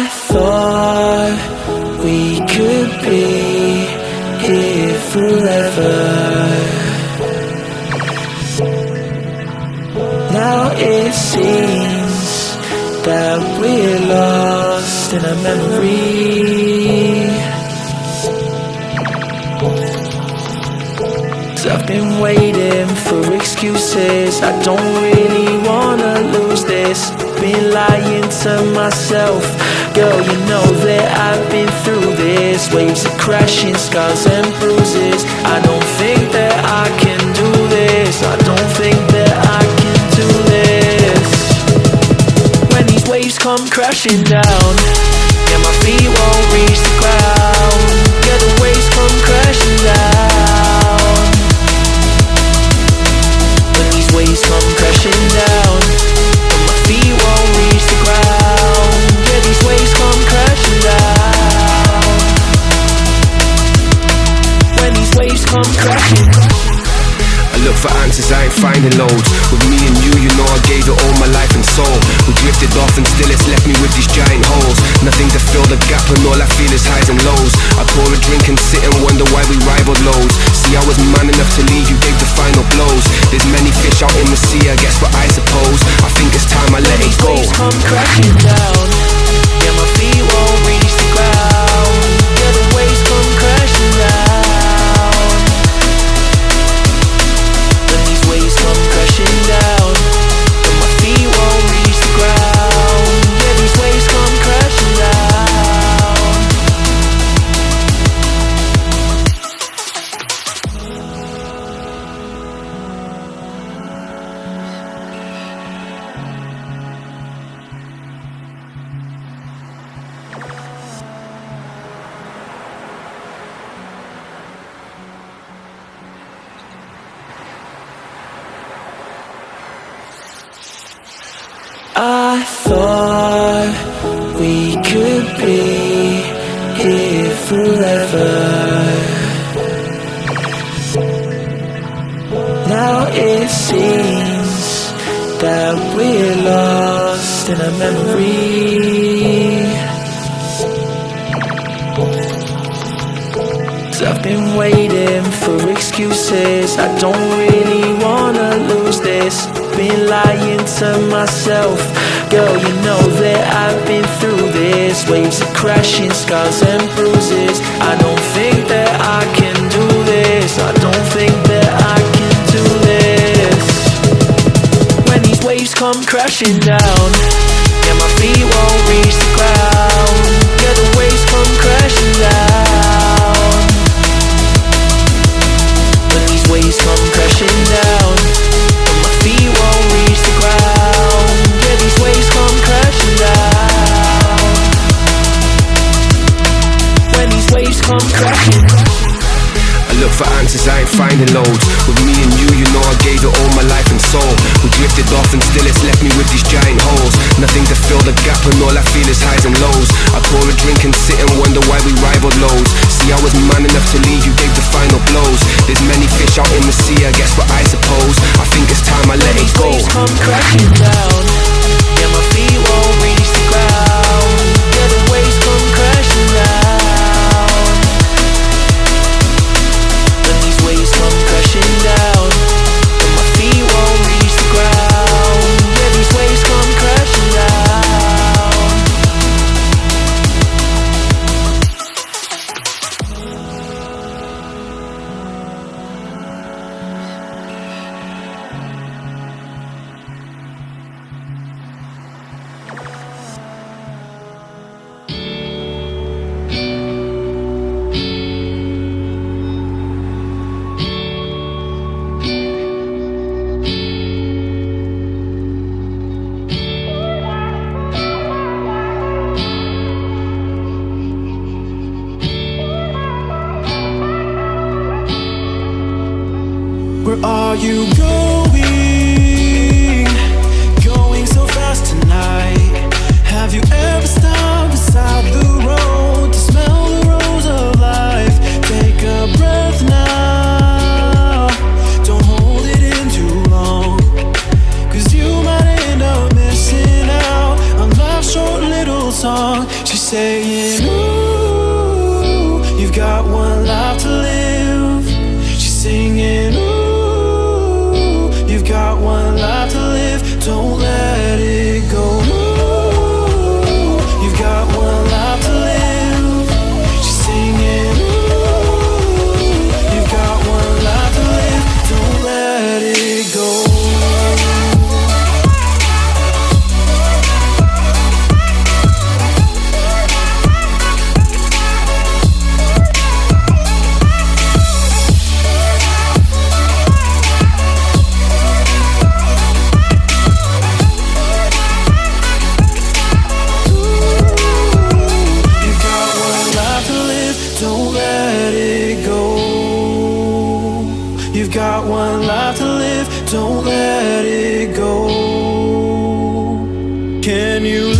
I thought we could be here forever. Now it seems that we're lost in a memory. I've been waiting for excuses. I don't really wanna lose this. Been lying to myself. Girl, you know that I've been through this. Waves of crashing, scars and bruises. I don't think that I can do this. I don't think that I can do this. When these waves come crashing down, yeah, my feet won't reach the ground. Yeah, the waves come crashing down. Waves come crashing down, and my feet won't reach the ground. Yeah, these waves come crashing down. When these waves come crashing. I look for answers, I ain't finding loads. With me and you know I gave it all my life and soul. We drifted off and still it's left me with these giant holes. Nothing to fill the gap and all I feel is highs and lows. I pour a drink and sit and wonder why we rivaled lows. See, I was man enough to leave, you gave the final blows. There's many fish out in the sea, I guess what I suppose. I think it's time I let it go. When these waves come crashing down, yeah, my feet won't reach the ground. Yeah, the waves come crashing down. Waves come crashing down, and my feet won't reach the ground. Yeah, these waves come crashing down. I thought we could be here forever. Now it seems that we're lost in a memory. I've been waiting for excuses. I don't really wanna lose this. Been lying to myself. Girl, you know that I've been through this. Waves of crashing, scars and bruises. I don't think that I can do this. I don't think that I can do this. When these waves come crashing down, yeah, my feet won't reach the ground. Yeah, the waves come crashing down. When these waves come crashing down, and my feet won't reach the ground. Yeah, these waves come crashing down. When these waves come crashing. I look for answers, I ain't finding loads. With me and you know I gave it all my life and soul. We drifted off and still it's left me with these giant holes. Nothing to fill the gap and all I feel is highs and lows. I pour a drink and sit and wonder why we rivaled lows. See, I was man enough to leave, you gave the final blows. There's many fish out in the sea, I guess what I suppose. I think it's time I let it go. When these waves come crashing down, yeah, my feet won't reach the ground. Yeah, the waves come crashing down. Waves come crashing down, and my feet won't reach the ground. Yeah, these waves come crashing down. when you